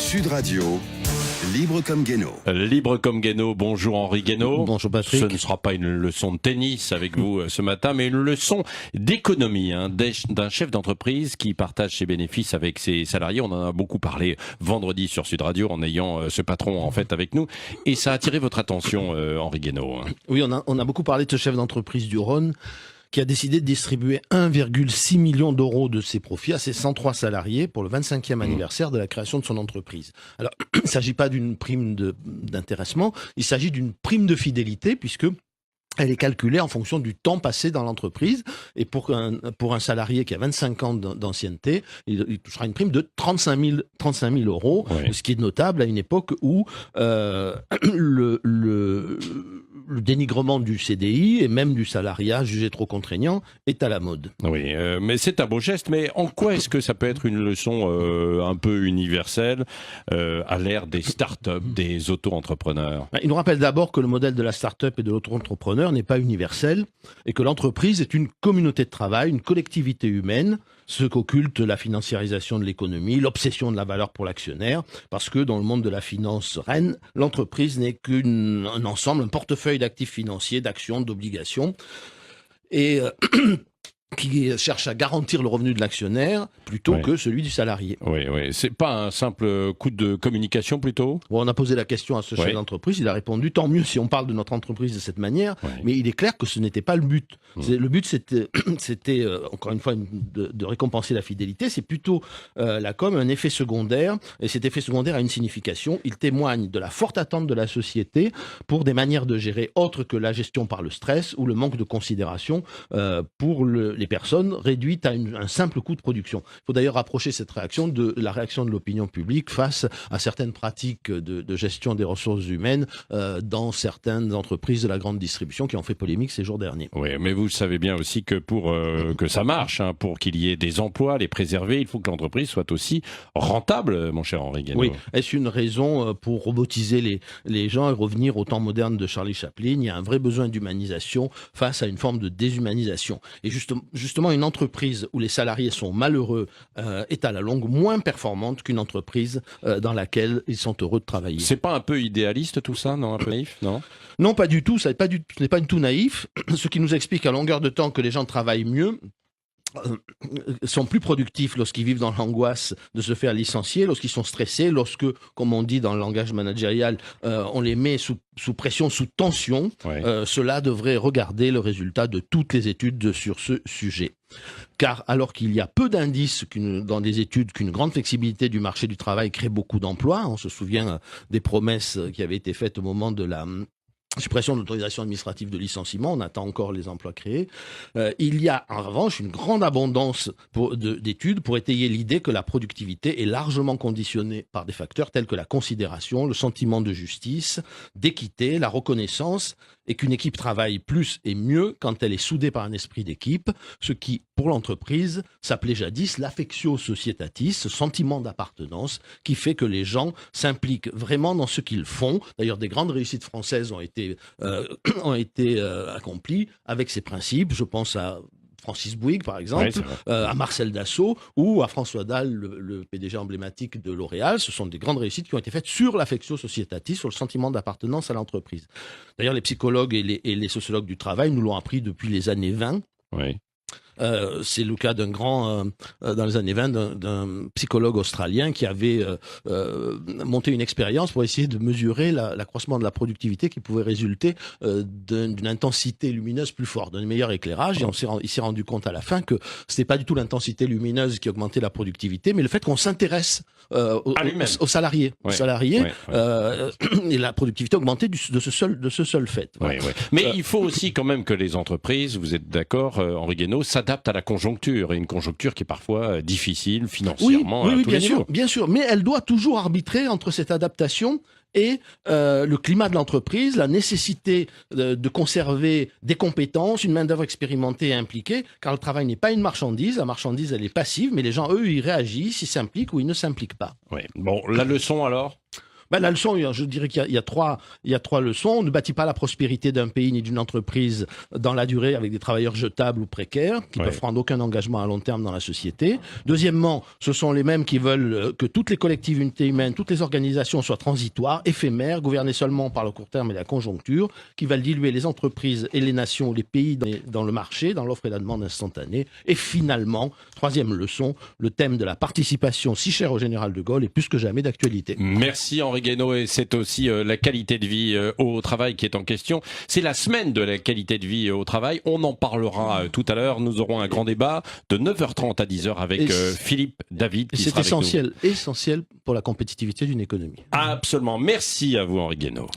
Sud Radio, libre comme Guénaud. Libre comme Guénaud, bonjour Henri Guénaud. Bonjour Patrick. Ce ne sera pas une leçon de tennis avec vous ce matin, mais une leçon d'économie d'un chef d'entreprise qui partage ses bénéfices avec ses salariés. On en a beaucoup parlé vendredi sur Sud Radio en ayant ce patron en fait avec nous. Et ça a attiré votre attention, Henri Guénaud. Oui, on a beaucoup parlé de ce chef d'entreprise du Rhône qui a décidé de distribuer 1,6 million d'euros de ses profits à ses 103 salariés pour le 25e anniversaire de la création de son entreprise. Alors, il ne s'agit pas d'une prime d'intéressement, il s'agit d'une prime de fidélité puisque elle est calculée en fonction du temps passé dans l'entreprise. Et pour un salarié qui a 25 ans d'ancienneté, il touchera une prime de 35 000 euros, oui. Ce qui est notable à une époque où le dénigrement du CDI et même du salariat jugé trop contraignant est à la mode. Oui, mais c'est un beau geste. Mais en quoi est-ce que ça peut être une leçon un peu universelle à l'ère des start-up, des auto-entrepreneurs? Il nous rappelle d'abord que le modèle de la start-up et de l'auto-entrepreneur n'est pas universel et que l'entreprise est une communauté de travail, une collectivité humaine, ce qu'occulte la financiarisation de l'économie, l'obsession de la valeur pour l'actionnaire, parce que dans le monde de la finance reine, l'entreprise n'est qu'un ensemble, un portefeuille d'actifs financiers, d'actions, d'obligations, et qui cherche à garantir le revenu de l'actionnaire plutôt que celui du salarié. Oui. C'est pas un simple coup de communication plutôt? Bon, on a posé la question à ce chef d'entreprise, il a répondu tant mieux si on parle de notre entreprise de cette manière, mais il est clair que ce n'était pas le but. Le but c'était encore une fois de récompenser la fidélité, c'est plutôt la com, un effet secondaire, et cet effet secondaire a une signification, il témoigne de la forte attente de la société pour des manières de gérer autres que la gestion par le stress ou le manque de considération pour les personnes réduites à un simple coût de production. Il faut d'ailleurs rapprocher cette réaction de la réaction de l'opinion publique face à certaines pratiques de gestion des ressources humaines dans certaines entreprises de la grande distribution qui ont fait polémique ces jours derniers. Oui, mais vous savez bien aussi que pour que ça marche, pour qu'il y ait des emplois, les préserver, il faut que l'entreprise soit aussi rentable, mon cher Henri Guénaud. Oui, est-ce une raison pour robotiser les gens et revenir au temps moderne de Charlie Chaplin? Il y a un vrai besoin d'humanisation face à une forme de déshumanisation. Et justement, une entreprise où les salariés sont malheureux est à la longue moins performante qu'une entreprise dans laquelle ils sont heureux de travailler. C'est pas un peu idéaliste tout ça, non? Un peu naïf, non? Non, pas du tout. Ce n'est pas du tout naïf. Ce qui nous explique à longueur de temps que les gens travaillent mieux, sont plus productifs lorsqu'ils vivent dans l'angoisse de se faire licencier, lorsqu'ils sont stressés, lorsque, comme on dit dans le langage managérial, on les met sous pression, sous tension. Cela devrait regarder le résultat de toutes les études sur ce sujet. Car alors qu'il y a peu d'indices dans des études qu'une grande flexibilité du marché du travail crée beaucoup d'emplois, on se souvient des promesses qui avaient été faites au moment de la suppression de l'autorisation administrative de licenciement, on attend encore les emplois créés. Il y a en revanche une grande abondance d'études pour étayer l'idée que la productivité est largement conditionnée par des facteurs tels que la considération, le sentiment de justice, d'équité, la reconnaissance, et qu'une équipe travaille plus et mieux quand elle est soudée par un esprit d'équipe, ce qui, pour l'entreprise, s'appelait jadis l'affectio societatis, ce sentiment d'appartenance qui fait que les gens s'impliquent vraiment dans ce qu'ils font. D'ailleurs, des grandes réussites françaises ont été accomplies avec ces principes. Je pense à Francis Bouygues, par exemple, à Marcel Dassault ou à François Dalle, le PDG emblématique de L'Oréal. Ce sont des grandes réussites qui ont été faites sur l'affectio societatis, sur le sentiment d'appartenance à l'entreprise. D'ailleurs, les psychologues et les sociologues du travail nous l'ont appris depuis les années 20. Oui. C'est le cas dans les années 20, d'un psychologue australien qui avait monté une expérience pour essayer de mesurer l'accroissement de la productivité qui pouvait résulter d'une intensité lumineuse plus forte, d'un meilleur éclairage. Et il s'est rendu compte à la fin que c'était pas du tout l'intensité lumineuse qui augmentait la productivité, mais le fait qu'on s'intéresse aux salariés. Et la productivité augmentait de ce seul fait. Voilà. Mais il faut aussi quand même que les entreprises, vous êtes d'accord, Henri Guénaud, s'adaptent à la conjoncture, et une conjoncture qui est parfois difficile financièrement. Oui, bien sûr, mais elle doit toujours arbitrer entre cette adaptation et le climat de l'entreprise, la nécessité de conserver des compétences, une main-d'œuvre expérimentée et impliquée, car le travail n'est pas une marchandise. La marchandise, elle est passive, mais les gens, eux, ils réagissent, ils s'impliquent ou ils ne s'impliquent pas. Oui. Bon, la leçon alors ? La leçon, je dirais qu'il y a trois leçons. On ne bâtit pas la prospérité d'un pays ni d'une entreprise dans la durée avec des travailleurs jetables ou précaires qui peuvent prendre aucun engagement à long terme dans la société. Deuxièmement, ce sont les mêmes qui veulent que toutes les collectivités humaines, toutes les organisations soient transitoires, éphémères, gouvernées seulement par le court terme et la conjoncture, qui veulent diluer les entreprises et les nations ou les pays dans le marché, dans l'offre et la demande instantanée. Et finalement, troisième leçon, le thème de la participation si cher au général de Gaulle est plus que jamais d'actualité. Merci Henri Guénaud, et c'est aussi la qualité de vie au travail qui est en question. C'est la semaine de la qualité de vie au travail. On en parlera tout à l'heure. Nous aurons un grand débat de 9h30 à 10h avec Philippe David. Et c'est essentiel pour la compétitivité d'une économie. Absolument. Merci à vous Henri Guénaud.